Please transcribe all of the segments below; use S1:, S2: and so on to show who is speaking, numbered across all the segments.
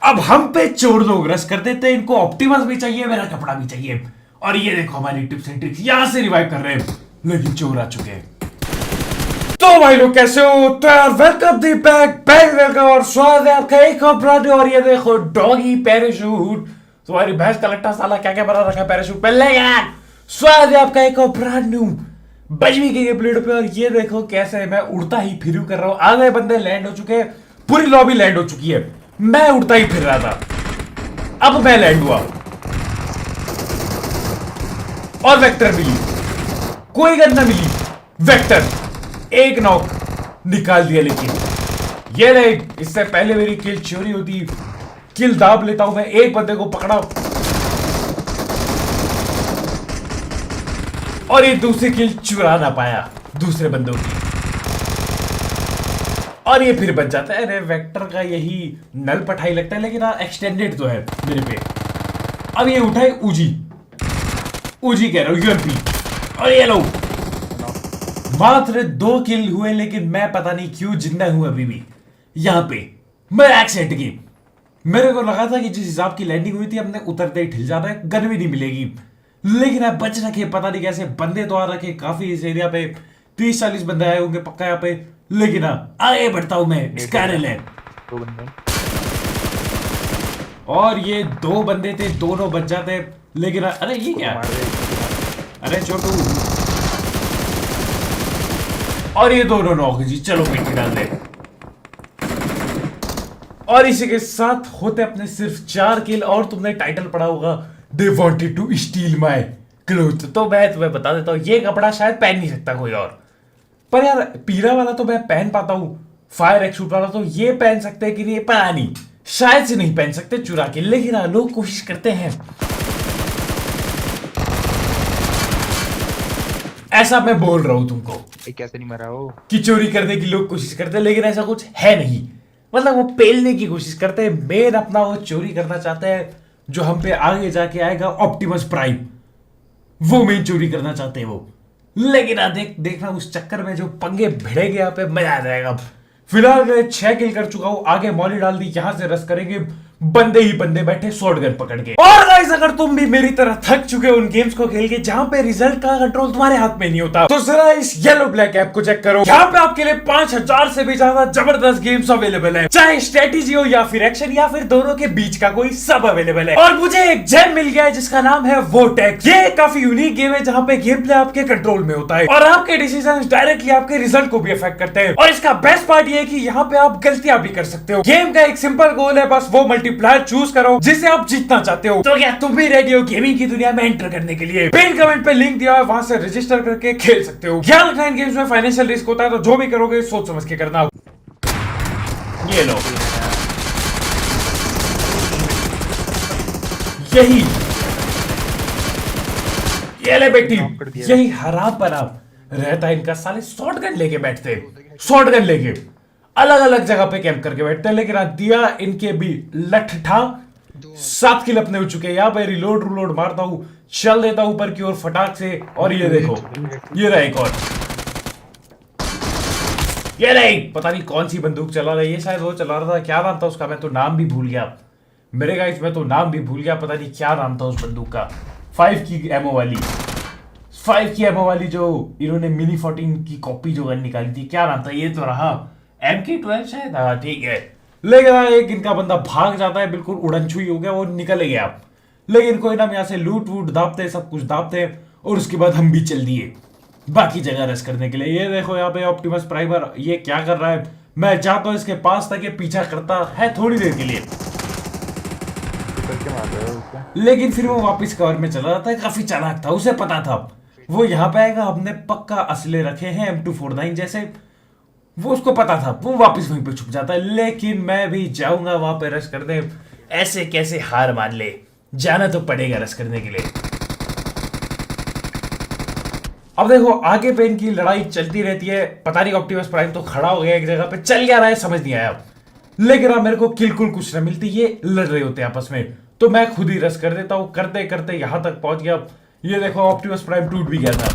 S1: अब हम पे चोर लोग रस कर देते हैं, इनको ऑप्टिमस भी चाहिए, मेरा कपड़ा भी चाहिए। और ये देखो हमारी टिप्स एंड ट्रिक्स यहां से रिवाइव कर रहे हैं, लेकिन चोर आ चुके हैं। तो भाई लोग कैसे हो? तो यार वेलकम दी बैक वेलकम और स्वागत है आपका एक और ब्रांड। और ये देखो डॉगी पैराशूट, तुम्हारी भैंस का लट्टा साला क्या क्या बना रखा है पैराशूट पे। लेकिन स्वागत है आपका एक और ब्रांड न्यू बजवी के प्लेट पे। और ये देखो कैसे मैं उड़ता ही फिर कर रहा हूँ। आधे बंदे लैंड हो चुके हैं, पूरी लॉबी लैंड हो चुकी है, मैं उड़ता ही फिर रहा था। अब मैं लैंड हुआ और वेक्टर मिली, कोई गन ना मिली, वेक्टर एक नॉक निकाल दिया। लेकिन ये नहीं, इससे पहले मेरी किल चोरी होती, किल दाब लेता हूं मैं, एक बंदे को पकड़ा और ये दूसरी किल चुरा ना पाया दूसरे बंदों की, और ये फिर बच जाता है। अरे वेक्टर का यही नल पठाई लगता है, लेकिन एक्सटेंडेड तो है मेरे पे। अब ये उठाए उजी कह रहा हूं, यूएमपी। और ये लो मात्र 2 किल हुए, लेकिन मैं पता नहीं क्यों जिंदा हूं अभी भी। यहां पे मैं एक्सेंट की, मेरे को लगा था कि जिस हिसाब की लैंडिंग हुई थी अपने उतरते ही ठिल जाता है, गन भी नहीं मिलेगी। लेकिन अब बच रखे, पता नहीं कैसे बंदे तो आ रखे काफी इस एरिया पे, 30-40 बंदे आए होंगे पक्का यहाँ पे। लेकिन आगे बढ़ता हूं मैं, स्कैरल है और ये 2 बंदे थे, दोनों बच जाते। लेकिन अरे ये क्या, अरे छोटू, और ये दोनों नॉक जी, चलो मिट्टी डाल दे। और इसी के साथ होते अपने सिर्फ 4 किल। और तुमने टाइटल पढ़ा होगा, they wanted to steal my cloth. तो मैं तुम्हें बता देता हूं, ये कपड़ा शायद पहन नहीं सकता कोई और, पर यार पीला वाला तो मैं पहन पाता हूं, फायर एक्सूट वाला तो ये पहन सकते हैं कि नहीं पता नहीं, शायद से नहीं पहन सकते चुरा के। लेकिन लोग कोशिश करते हैं, ऐसा मैं बोल रहा हूं तुमको।
S2: कैसे नहीं मरा हो
S1: कि चोरी करने की लोग कोशिश करते हैं, लेकिन ऐसा कुछ है नहीं। मतलब वो पेलने की कोशिश करते हैं, मेन अपना वो चोरी करना चाहते हैं। जो हम पे आगे जाके आएगा ऑप्टिमस प्राइम, वो मेन चोरी करना चाहते हैं वो। लेकिन देखना उस चक्कर में जो पंगे भिड़ेंगे यहाँ पे, मजा आ जाएगा। फिलहाल मैं 6 किल कर चुका हूं, आगे मॉली डाल दी, यहां से रस करेंगे, बंदे ही बंदे बैठे शॉटगन पकड़ के। और गाइस अगर तुम भी मेरी तरह थक चुके हो उन गेम्स को खेल के जहां पे रिजल्ट का कंट्रोल तुम्हारे हाथ में नहीं होता, तो जरा इस येलो ब्लैक ऐप को चेक करो। यहाँ पे आपके लिए 5000 से भी ज्यादा जबरदस्त गेम्स अवेलेबल है, चाहे स्ट्रेटेजी हो या फिर एक्शन या फिर दोनों के बीच का कोई, सब अवेलेबल है। और मुझे एक जेम मिल गया है जिसका नाम है वोटेक्स। ये काफी यूनिक गेम है जहाँ पे गेम प्ले आपके कंट्रोल में होता है और आपके डिसीजन डायरेक्टली आपके रिजल्ट को भी अफेक्ट करते हैं। और इसका बेस्ट पार्ट ये है कि यहाँ पे आप गलतियां भी कर सकते हो। गेम का एक सिंपल गोल है, बस वो मल्टीप्लायर चूज करो जिसे आप जीतना चाहते हो। तो क्या तुम भी रेडी हो गेमिंग की दुनिया में एंटर करने के लिए? पिन कमेंट पे लिंक दिया है, वहां से रजिस्टर करके खेल सकते हो। ध्यान रखना इन गेम्स में फाइनेंशियल रिस्क होता है, तो जो भी करोगे सोच समझ के करना। ये लो, यही ये ले बेटी, यही हरापना रहता है इनका। साले शॉटगन लेके बैठते, शॉटगन लेके अलग अलग जगह पे कैंप करके बैठते हैं। लेकिन दिया इनके भी लठठा, 7 किल अपने हो चुके हैं। यहाँ पे रिलोड मारता हूँ, चल देता हूं ऊपर की ओर फटाक से। और ये देखो, ये रहा एक और, ये नहीं पता नहीं कौन सी बंदूक चला रहा है, ये शायद वो चला रहा था, क्या नाम था उसका, मैं तो नाम भी भूल गया मेरे गाइस, मैं तो नाम भी भूल गया, पता नहीं क्या नाम था उस बंदूक का। 5 की एमओ वाली जो इन्होंने मिनी 14 की कॉपी जो गन निकाली थी, क्या नाम था, ये तो रहा MK12 शायद, हाँ ठीक है। लेकिन एक इनका बंदा भाग जाता है, बिल्कुल उड़नछुई हो गया, वो निकल गया। लेकिन कोई ना, यहाँ से लूट वूट दापते, सब कुछ दापते, और उसके बाद हम भी चल दिए बाकी जगह रेस्ट करने के लिए। ये देखो यहाँ पे ऑप्टिमस प्राइमर ये क्या कर रहा है, मैं जाता हूँ इसके पास तक, ये पीछा करता है थोड़ी देर के लिए, लेकिन फिर वो वापस कवर में चला जाता है। काफी चालाक था, उसे पता था वो यहाँ पे आएगा, हमने पक्का असले रखे हैं M249 जैसे, वो उसको पता था, वो वापस वहीं पे छुप जाता है। लेकिन मैं भी जाऊंगा वहां पे रश करने, ऐसे कैसे हार मान ले, जाना तो पड़ेगा रश करने के लिए। अब देखो आगे पे इनकी लड़ाई चलती रहती है, पता नहीं ऑप्टिमस प्राइम तो खड़ा हो गया एक जगह पे, चल क्या रहा है समझ नहीं आया। लेकिन अब मेरे को किलकुल कुछ न मिलती, ये लड़ रहे होते हैं आपस में, तो मैं खुद ही रश कर देता हूं। करते करते यहां तक पहुंच गया। ये देखो ऑप्टिमस प्राइम टूट भी गया था,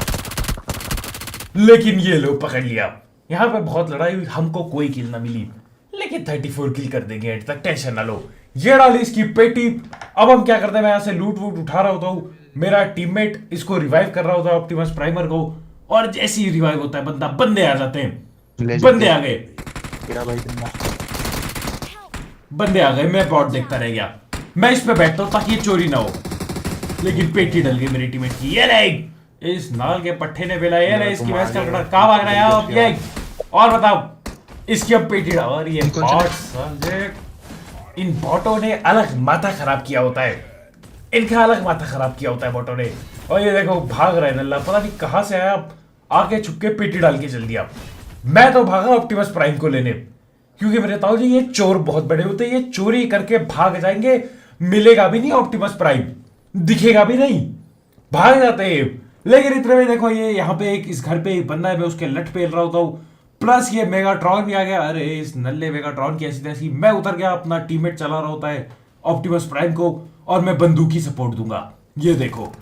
S1: लेकिन ये लोग पकड़ लिया। यहाँ पे बहुत लड़ाई हुई, हमको कोई किल ना मिली, लेकिन 34 किल कर देंगे एंड तक, टेंशन ना लो। ये डाली इसकी पेटी। अब हम क्या करते हैं, मैं यहां से लूट वूट उठा रहा होता हूँ, मेरा टीममेट इसको रिवाइव कर रहा होता है ऑप्टिमस प्राइमर को, और जैसे ही रिवाइव होता है बंदा, बंदे आ जाते हैं, बंदे आ गए, बंदे आ गए। मैं बॉट देखता रह गया, मैं इस पे बैठता हूँ ताकि ये चोरी ना हो, लेकिन पेटी डल गई मेरी टीममेट की। ये नहीं, इस नाल के पट्टे ने बेला, ये नहीं, इसकी भैंस का लड़का कहाँ भाग रहा है अब ये। और बताओ, इसकी अब पेटी डाल। और ये बॉट समझे, इन बॉटों ने अलग माथा खराब किया होता है, इनका अलग माथा खराब किया होता है बॉटों ने। और ये देखो भाग रहा है नल्ला, पता नहीं कहां से आया, आके छुप के पेटी डाल के चल दिया। मैं तो भागा ऑप्टिमस प्राइम को लेने, क्योंकि मेरे ताऊ जी ये चोर बहुत बड़े होते हैं, ये चोरी करके भाग जाएंगे, मिलेगा भी नहीं ऑप्टिमस प्राइम, दिखेगा भी नहीं, भाग जाते हैं। लेकिन इतने में देखो, ये यहाँ पे एक इस घर पे एक बंदा है, मैं उसके लट पेल रहा होता हूँ, प्लस ये मेगाट्रॉन भी आ गया। अरे इस नल्ले मेगाट्रॉन की ऐसी तैसी, मैं उतर गया, अपना टीममेट चला रहा होता है ऑप्टिमस प्राइम को, और मैं बंदूकी सपोर्ट दूंगा। ये देखो,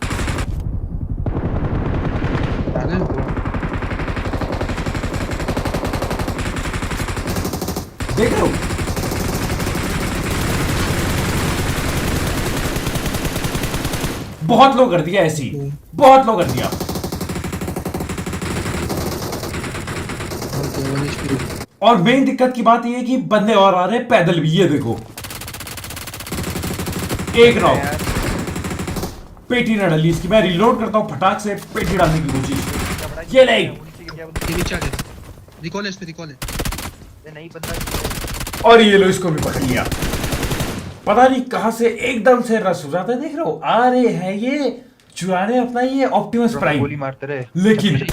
S1: देख लो, बहुत लो कर दिया ऐसी, बहुत लो कर दिया। और मेन दिक्कत की बात ये है कि बंदे और आ रहे हैं पैदल भी। ये देखो, एक नॉक, पेटी न डली इसकी। मैं रिलोड करता हूं फटाक से, पेटी डालने की कोशिश, ये नहीं, और ये लो, इसको भी पकड़ लिया। पता नहीं कहां से एकदम से रस हो जाता है, देख रहे हो, आ रहे हैं ये चुराने अपना ये ऑप्टिमस प्राइम, गोली मारते रहे। लेकिन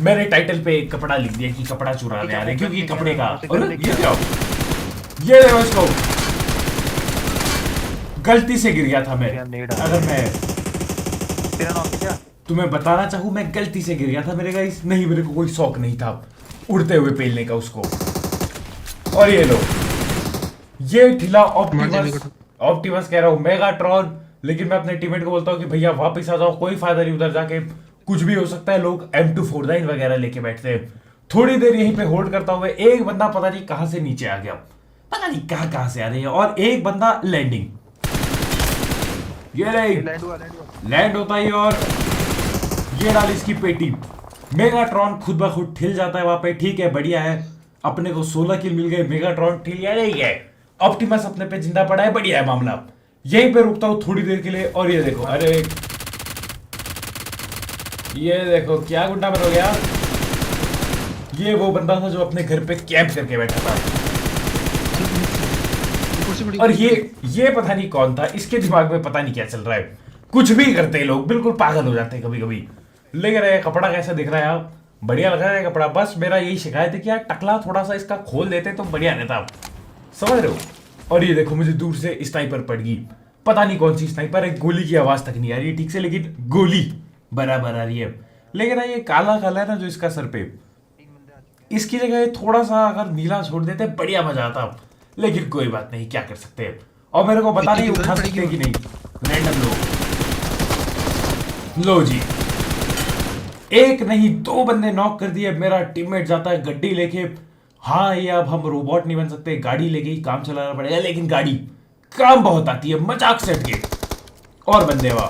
S1: मैंने टाइटल पे कपड़ा लिख दिया कि कपड़ा चुराने आ रहे, क्योंकि कपड़े का। ये क्या, ये देखो इसको, गलती से गिर गया था मैं। अगर मैं तुम्हें बताना चाहूं, मैं गलती से गिर गया था मेरे गाइस, नहीं मेरे को कोई शौक नहीं था उड़ते हुए पेलने का उसको। और ये लो, ये ठिला ऑप्टिमस कह रहा हूं, मेगाट्रॉन। लेकिन मैं अपने टीममेट को बोलता हूं कि भैया वापस आ जाओ, कोई फायदा नहीं उधर जाके, कुछ भी हो सकता है। लोग M249 वगैरह लेके बैठते हैं। थोड़ी देर यहीं पे होल्ड करता हुआ एक बंदा पता नहीं कहां से नीचे आ गया, पता नहीं कहां से आ रही है, और एक बंदा लैंडिंग, ये लैंड होता ही, और ये डाल इसकी पेटी। मेगाट्रॉन खुद ब खुद ठिल जाता है वहां पे। ठीक है, बढ़िया है, अपने को 16 किल मिल गए, मेगाट्रॉन ठिल या नहीं है, ऑप्टिमस अपने पे जिंदा पड़ा है, बढ़िया है मामला। यहीं पे रुकता हूं थोड़ी देर के लिए। और ये देखो, अरे ये देखो क्या गुंडा बन हो गया। ये वो बंदा था जो अपने घर पे कैंप करके बैठा था, और ये पता नहीं कौन था, इसके दिमाग में पता नहीं क्या चल रहा है, कुछ भी करते हैं लोग, बिल्कुल पागल हो जाते हैं कभी कभी। लेकिन ये कपड़ा कैसा दिख रहा है आप, बढ़िया लग रहा है कपड़ा। बस मेरा यही शिकायत है कि यार टकला थोड़ा सा इसका खोल देते तो बढ़िया रहता, समझ रहे हो। और ये देखो, मुझे दूर से स्नाइपर पड़ गई, पता नहीं कौन सी स्नाइपर है, गोली की आवाज तक नहीं आ रही है ठीक से, लेकिन गोली बराबर आ रही है। लेकिन ये काला काला है ना जो इसका सर पे, इसकी जगह थोड़ा सा अगर नीला छोड़ देते बढ़िया मजा आता, लेकिन कोई बात नहीं, क्या कर सकते हैं। और मेरे को बता नहीं उठा सकते कि नहीं, रैंडम लो जी, एक नहीं दो बंदे नॉक कर दिए। मेरा टीममेट जाता है गड्डी लेके। हाँ, ये अब हम रोबोट नहीं बन सकते, गाड़ी लेके ही काम चलाना पड़ेगा, लेकिन गाड़ी काम बहुत आती है, मजाक से हटके। और बंदे वाह,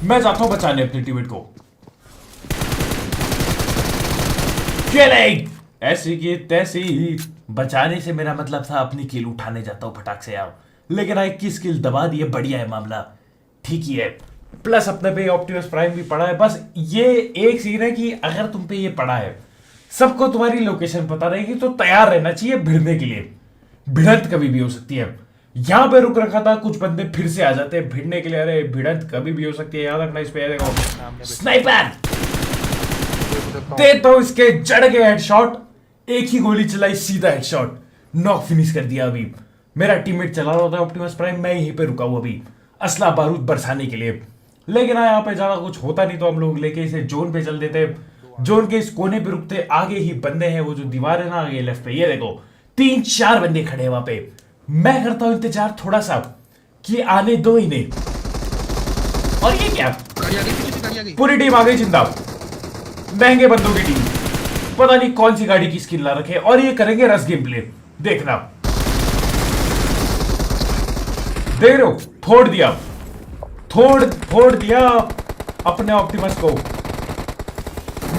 S1: मैं जाता हूं बचाने अपने टीममेट को। ऐसी की तैसी, बचाने से मेरा मतलब था अपनी किल उठाने जाता हूं फटाक से यार। लेकिन 21 किल दबा दिए, बढ़िया है मामला, ठीक ही है। प्लस अपने पे ऑप्टिमस प्राइम भी पड़ा है। बस ये एक सीन है कि अगर तुम पे ये पड़ा है, सबको तुम्हारी लोकेशन पता रहेगी, तो तैयार रहना चाहिए भिड़ने के लिए। भिड़ंत कभी भी हो सकती है। यहां पे रुक रखा था, कुछ बंदे फिर से आ जाते हैं भिड़ने के लिए। अरे भिड़ंत कभी भी हो सकती है, याद रखना इस पे। देखो स्नाइपर देता हूं इसके जड़ के हेडशॉट, एक ही गोली चलाई, सीधा हेडशॉट, नॉक फिनिश कर दिया। अभी मेरा टीममेट चला रहा होता है ऑप्टिमस प्राइम, मैं यहीं पे रुका हूं अभी असला बारूद बरसाने के लिए। लेकिन यहाँ पे ज्यादा कुछ होता नहीं, तो हम लोग लेके इसे जोन पे चल देते। जोन के इस कोने पे रुकते, आगे ही बंदे हैं, वो जो दीवार है ना आगे लेफ्ट पे, ये देखो 3-4 बंदे खड़े हैं वहां पे। मैं करता हूं इंतजार थोड़ा सा कि आने दो इन्हें। और ये क्या, पूरी टीम आ गई जिंदा, महंगे बंदों की टीम। पता नहीं कौन सी गाड़ी की स्किन ला रखे, और ये करेंगे रस गेम प्ले। देखना, देख रहे हो, फोड़ दिया, फोड़ दिया अपने ऑप्टिमस को।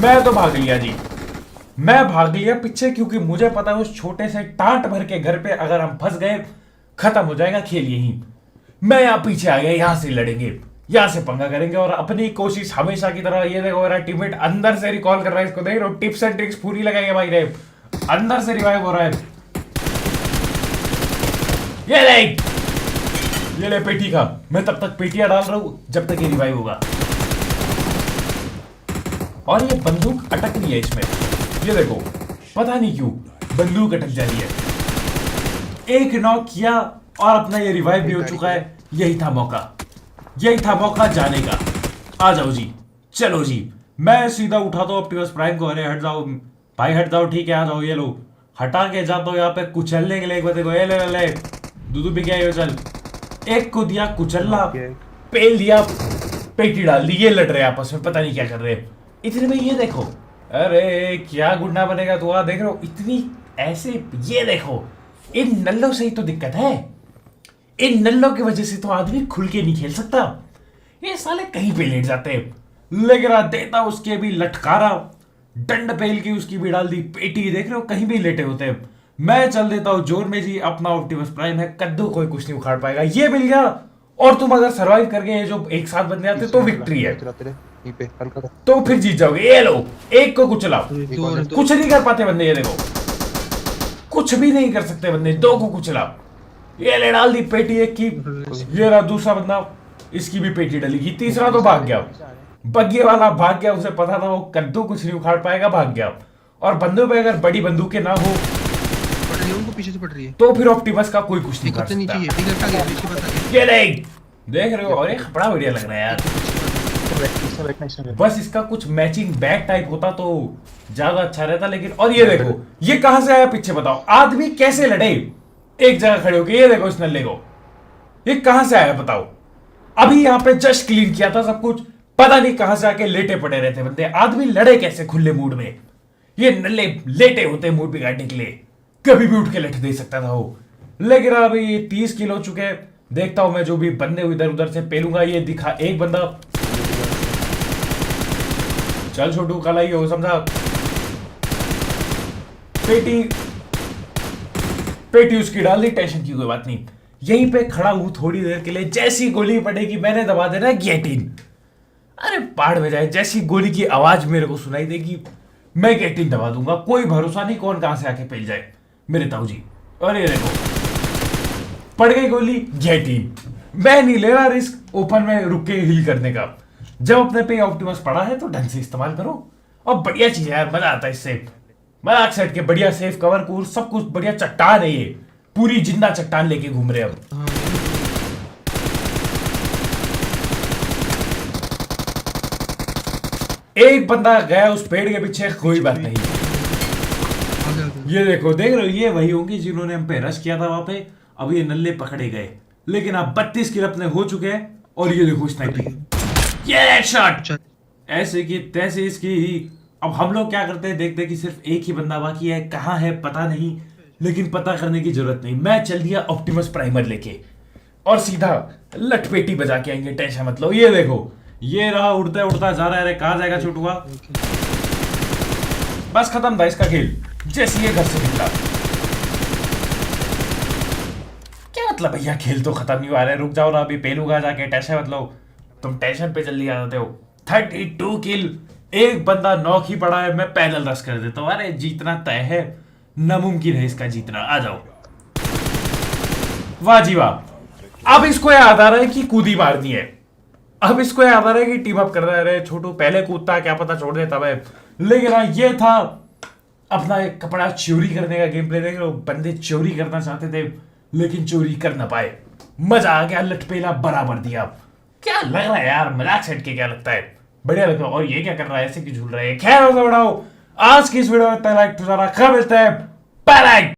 S1: मैं तो भाग लिया जी, मैं भाग लिया पीछे, क्योंकि मुझे पता है उस छोटे से टाट भर के घर पे अगर हम फंस गए खत्म हो जाएगा खेल यहीं। मैं यहां पीछे आ गया, यहां से लड़ेंगे, यहां से पंगा करेंगे, और अपनी कोशिश हमेशा की तरह। ये देखो मेरा टीममेट अंदर से रिकॉल कर रहा है, इसको देख रहे हो, टिप्स एंड ट्रिक्स पूरी लगाएंगे भाई रे, अंदर से रिवाइव हो रहा है। ये ले पेटी का, मैं तब तक पेटियां डाल रहा हूं जब तक ये रिवाइव होगा। और ये बंदूक अटक रही है इसमें, ये देखो, पता नहीं क्यों बंदूक अटक जा रही है। एक नॉक किया और अपना ये रिवाइव भी हो चुका है। यही था मौका जाने का। आ जाओ जी, चलो जी, मैं सीधा उठाता हूँ ऑप्टिमस प्राइम को। अरे हट जाओ भाई, हट जाओ, ठीक है, आ जाओ। ये लो, हटा के जाता हूँ यहाँ पे कुचलने के लिए एक बंदे को। ये ले दूधू भी क्या, चल, एक को दिया कुचलना, पेल दिया, पेटी डाल दी। ये लड़ रहे आपस में, पता नहीं क्या कर रहे हैं। इतने में ये देखो, अरे क्या गुंडा बनेगा तू, देख रहे हो इतनी ऐसे। ये देखो, इन नल्लों से ही तो दिक्कत है, इन नल्लों की वजह से तो आदमी खुल के नहीं खेल सकता। ये साले कहीं पे लेट जाते हैं। लेकिन देता उसके भी लटकारा, डंड पेल की उसकी भी डाल दी पेटी। देख रहे हो कहीं भी लेटे होते हैं। मैं चल देता हूं जोर में जी, अपना ऑप्टिमस प्राइम है, कद्दू कोई कुछ नहीं उखाड़ पाएगा। ये मिल गया, और तुम अगर सर्वाइव करके ये जो एक साथ बन जाते तो विक्ट्री है, तो फिर जीत जाओगे। ये लो, एक को कुचलाओ, कुछ नहीं कर पाते बंदे। ये देखो, कुछ भी नहीं कर सकते बंदे। दो को कुचलाओ, ये ले डाल दी पेटी एक की। ये रहा दूसरा बंदा, इसकी भी पेटी डलेगी। तीसरा तो भाग गया, बग्गे वाला भाग गया, उसे पता था वो कद्दू कुछ नहीं उखाड़ पाएगा, भाग गया। और बंदों पे अगर बड़ी बंदूकें ना हो
S2: उनको पीछे से पड़ रही है,
S1: तो फिर ऑप्टिमस का कोई कुछ नहीं कर सकता। ये देख रहे हो, और ये बड़ा बढ़िया लग रहा है यार। बस इसका कुछ मैचिंग बैग टाइप होता तो ज्यादा अच्छा रहता, लेकिन। और ये देखो, ये कहां से आया पीछे, बताओ आदमी कैसे लड़े एक जगह खड़े होके। ये देखो इस नल्ले को, ये कहां से आया बताओ। अभी यहाँ पे जस्ट क्लीन किया था सब कुछ, पता नहीं कहां से आके लेटे पड़े रहते बंदे। आदमी लड़े कैसे खुले मूड में। ये नल्ले लेटे होते मूड बिगाड़ने के लिए, कभी भी उठ के लठ दे सकता था वो। लेकिन अभी ये 30 किल हो चुके हैं। देखता हूं मैं जो भी बंदे इधर उधर से पेलूंगा। ये दिखा एक बंदा, चल छोटू कल आई हो, समझा। पेटी उसकी डाल दी, टेंशन की कोई बात नहीं। यहीं पे खड़ा हूं थोड़ी देर के लिए, जैसी गोली पड़ेगी मैंने दबा देना गेटिन। अरे बाढ़ में जाए, जैसी गोली की आवाज मेरे को सुनाई देगी मैं गेटिन दबा दूंगा। कोई भरोसा नहीं कौन कहां से आके पेल जाए मेरे ताऊ जी। और ये देखो, पड़ गई गोली, गेटिन। मैं नहीं ले रहा रिस्क ओपन में रुक के हील करने का। जब अपने पे ऑप्टिमस पड़ा है तो ढंग से इस्तेमाल करो। और बढ़िया चीज है यार, मजा आता है इससे। मजाक सेट के बढ़िया सेफ कवर कूर सब कुछ बढ़िया। चट्टान है ये, पूरी जिंदा चट्टान लेके घूम रहे अब। एक बंदा गया उस पेड़ के पीछे, कोई बात नहीं। ये देखो, देख रहे हो, ये वही होंगे जिन्होंने हम पे रश किया था वहां पे। अब ये नल्ले पकड़े गए, लेकिन अब 32 किल अपने हो चुके हैं। और ये देखो स्नाइपिंग, ये शॉट ऐसे की तैसे इसकी ही। अब हम लोग क्या करते हैं, देखते कि सिर्फ एक ही बंदा बाकी है, कहां है पता नहीं, लेकिन पता करने की जरूरत नहीं। मैं चल दिया ऑप्टिमस प्राइमर लेके और सीधा लटपेटी बजा के आएंगे, टेंशन मत लो। ये देखो, ये रहा उड़ता उड़ता जा रहा है। कहां जाएगा छोटुआ, बस खत्म था इसका खेल जैसे ये घर से निकला। क्या मतलब भैया, खेल तो खत्म नहीं हुआ है, रुक जाओ ना, अभी पेलूंगा जाके, टेंशन मत लो। तुम टेंशन पे जल्दी आ जाते हो। 32 किल, एक बंदा नॉक ही पड़ा है, मैं पैदल रश कर देता हूं। अरे जीतना तय है, नामुमकिन है इसका जीतना। आ जाओ, वाह जी वाह। अब इसको याद आ रहा है कि कूदी मारनी है। अब इसको याद आ रहा है कि टीम अप कर रहा है। छोटू पहले कूदता, क्या पता छोड़ देता मैं। लेकिन हाँ, ये था अपना एक कपड़ा चोरी करने का गेम प्ले। देख रहे हो, बंदे चोरी करना चाहते थे लेकिन चोरी कर ना पाए। मजा आ गया, लटपेला बराबर दिया। क्या लग रहा है यार, मजाक सेट के क्या लगता है, बढ़िया लगता है। और ये क्या कर रहा है, ऐसे क्यों झूल रहा है। खैर बढ़ाओ, आज की इस वीडियो में लाइक तो जरा खा मिलता है। बाय।